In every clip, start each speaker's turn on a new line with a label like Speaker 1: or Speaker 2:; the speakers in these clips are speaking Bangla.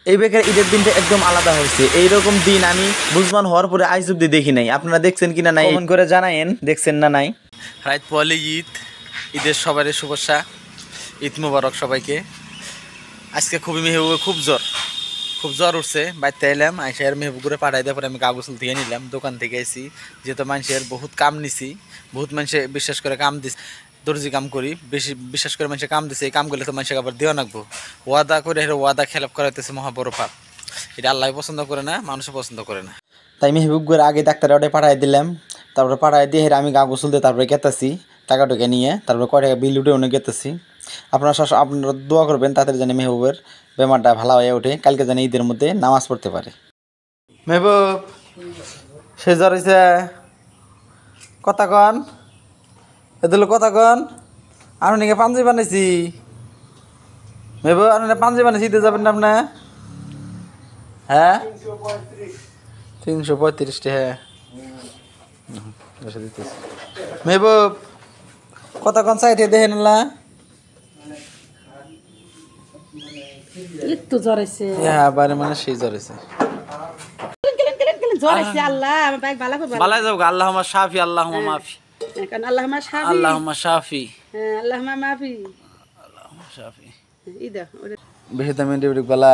Speaker 1: এই বেকার ঈদের দিনটা একদম আলাদা হয়েছে। এইরকম দিন আমি বুঝমান হওয়ার পরে আইজ অব্দি দেখি নাই। আপনারা দেখছেন কিনা নাই কমেন্ট করে জানায়েন, দেখছেন না নাই।
Speaker 2: রাত পহলে ঈদ, ঈদের সবারই শুভেচ্ছা, ঈদ মুবারক সবাইকে। আজকে খুবই মেহবুবে খুব জ্বর উঠছে। বাড়িতে এলাম, আইসার মেহবুবরে পাঠাই দেওয়ার পরে আমি কাগজল থেকে নিলাম, দোকান থেকে এসি। যেহেতু মানুষের বহুত কাম নিছি, বহুত মানুষে বিশ্বাস করে কাম দিস, দর্জি কাম করি, বেশি বিশ্বাস করে মানুষের কাম দিছে। এই কামগুলো তো মানুষকে আবার দেওয়া লাগবো। ওয়াদা করে ওয়াদা খেলাপ করাইতেছে মহা বড় পাপ। এটা আল্লাহ পছন্দ করে না, মানুষও পছন্দ করে না।
Speaker 1: তাই মেহবুবগুলো আগে ডাক্তারের ওটাই পাঠাই দিলাম। তারপরে পাঠাই দিয়ে আমি গা গোসল দিয়ে তারপরে গেতেছি টাকা টুকে নিয়ে। তারপরে কয় টাকা বিল উঠে অনেক গেতেছি। আপনারা দোয়া করবেন তাদের জানি মেহবুবের বেমারটা ভালো হয়ে ওঠে, কালকে জানি ঈদের মধ্যে নামাজ পড়তে পারে। মেহবুব সে জ্বর হয়েছে, কথা কন এদিল, কথা কন। আর নাকি পাঞ্জাবি বানাইছি মেহবুব, আর পাঞ্জাবি বানাইছি, ঈদে যাবেন না আপনার? হ্যাঁ 335 টাকা। মেহবুব কথা কন সাইডে দেখেন না
Speaker 3: একটু জ্বর হয়েছে।
Speaker 1: হ্যাঁ বারে মানে সেই জ্বর হয়েছে।
Speaker 3: জ্বর হয়েছে, আল্লাহ আমার বাইক ভালো করবে।
Speaker 2: বালাই যাও, আল্লাহুম্মা শাফি, আল্লাহুম্মা মাফি,
Speaker 3: কারণ আল্লাহুম্মা শাফি,
Speaker 2: আল্লাহুম্মা শাফি,
Speaker 3: হ্যাঁ আল্লাহুম্মা মাফি,
Speaker 2: আল্লাহুম্মা শাফি।
Speaker 3: ইদা
Speaker 1: বেশি দামি ডিউটি বলা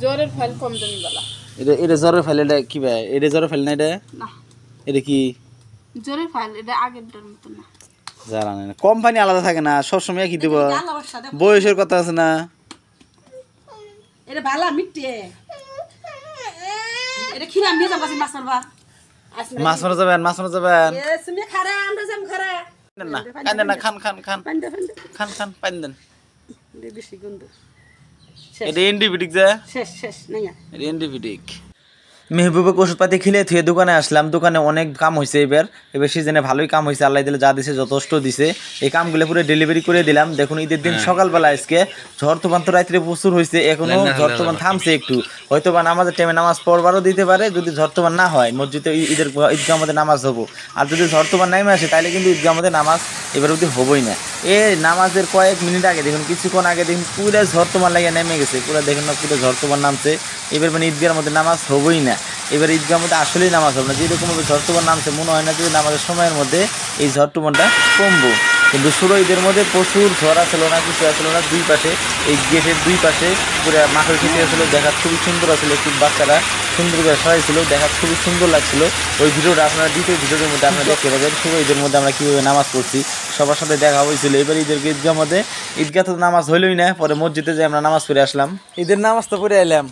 Speaker 3: জ্বরের ফাইল কম দামি বলা।
Speaker 1: এটা জ্বরের ফেলে, এটা কি ভাই? এটা জ্বরের ফেলে না, এটা
Speaker 3: না
Speaker 1: এটা কি
Speaker 3: জ্বরের ফাইল? এটা আগের মতো না,
Speaker 1: জানা না। কোম্পানি আলাদা থাকে না, সবসময় কি দিব? বয়সের কথা আছে না।
Speaker 3: এটা ভালো মিটে, এটা খিরা নিয়ে যাবো মাছ মারবা।
Speaker 1: মাছ মারা যাবেন, মাছ মারা যাবেন
Speaker 3: তুমি খারা, আমরা যাম খারা
Speaker 1: না, কান্দেন না, খান খান খান
Speaker 3: পান্ডা পান্ডা
Speaker 1: খান খান পান দেন।
Speaker 3: বেশি গন্ধ।
Speaker 1: এটা এন্টিবায়োটিক যে,
Speaker 3: শেষ শেষ নাই
Speaker 1: এটা এন্টিবায়োটিক। মেহবুবকে ওষুধপাতি খেলে থুয়ে দোকানে আসলাম। দোকানে অনেক কাম হয়েছে, এবার সিজনে ভালোই কাম হয়েছে। আল্লাহ দিলে যা দিছে যথেষ্ট দিছে। এই কামগুলো পুরো ডেলিভারি করে দিলাম। দেখুন ঈদের দিন সকালবেলা আজকে ঝড় তুফান তো রাত্রে প্রচুর হয়েছে, এখনো ঝড় তুফান থামছে একটু। হয়তো বা নামাজের টাইমে নামাজ পড়বারও দিতে পারে যদি ঝড় তুফান না হয়। মসজিদে ঈদগাহ মধ্যে নামাজ হবো। আর যদি ঝড় তুফান নামে আসে তাহলে কিন্তু ঈদগাহ মধ্যে নামাজ এবার অবধি হবোই না। নামাজের কয়েক মিনিট আগে দেখুন, কিছুক্ষণ আগে দেখুন পুরো ঝড় তুফান লাগিয়ে নেমে গেছে। পুরো দেখুন না, পুরো ঝড় তুফান নামছে। এবার মানে ঈদগাহের মধ্যে নামাজ হবোই না। এবার ঈদগাহের মধ্যে আসলেই নামাজ হবে না। যেরকমভাবে ঝড় তুফান নামছে মনে হয় না যে নামাজের সময়ের মধ্যে এই ঝড় তুফানটা কমবো। কিন্তু ষোলো ঈদের মধ্যে প্রচুর ঝড় আসলো না, কিছু আসলো না। দুই পাশে এই গেটের দুই পাশে পুরো মাঠের খেতে আসলো, দেখা খুবই সুন্দর আসলো। একটু বাচ্চারা সুন্দর করে সরাইছিল, দেখা খুবই সুন্দর লাগছিল। ওই ভিডিওটা আপনারা দ্বিতীয় ভিডিওর মধ্যে আপনারা দেখতে পাবেন। ষোলো ঈদের মধ্যে আমরা কীভাবে নামাজ পড়ছি সবার সাথে দেখা হয়েছিল। এবার ঈদের ঈদগাহের মধ্যে ঈদগাহ তো নামাজ হইলই না, পরে মসজিদে যে আমরা নামাজ পড়ে আসলাম। ঈদের নামাজ তো পড়ে এলাম,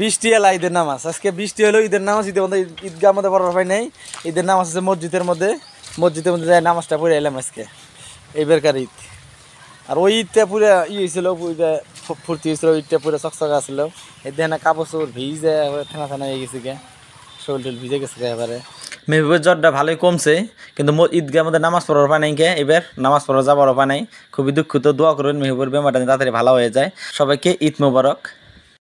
Speaker 1: বৃষ্টি এলা ঈদের নামাজ। আজকে বৃষ্টি হলো, ঈদের নামাজ ঈদের মধ্যে ঈদগাহের মধ্যে পড়ার হয় নাই। ঈদের নামাজ আছে মসজিদের মধ্যে যাই নামাজটা পড়ে এলাম আজকে এইবারকার ঈদ। আর ওই ঈদটা পুরো হয়েছিল, ফুর্তি হয়েছিল, ঈদটা পুরো চকচকা আসলো। এই দেখে না কাপড় চোপড় ভিজে থানা হয়ে গেছে গে, শরীর টল ভিজে গেছে এবারে। মেহবুবের জ্বরটা ভালোই কমছে, কিন্তু ঈদগাহের মধ্যে নামাজ পড়ার উপায় নাই কে, এবার নামাজ পড়া যাবার উপায় নাই। খুবই দুঃখিত, দোয়া করবেন মেহবুবের বেমারটা তাড়াতাড়ি ভালো হয়ে যায়। সবাইকে ঈদ মোবারক।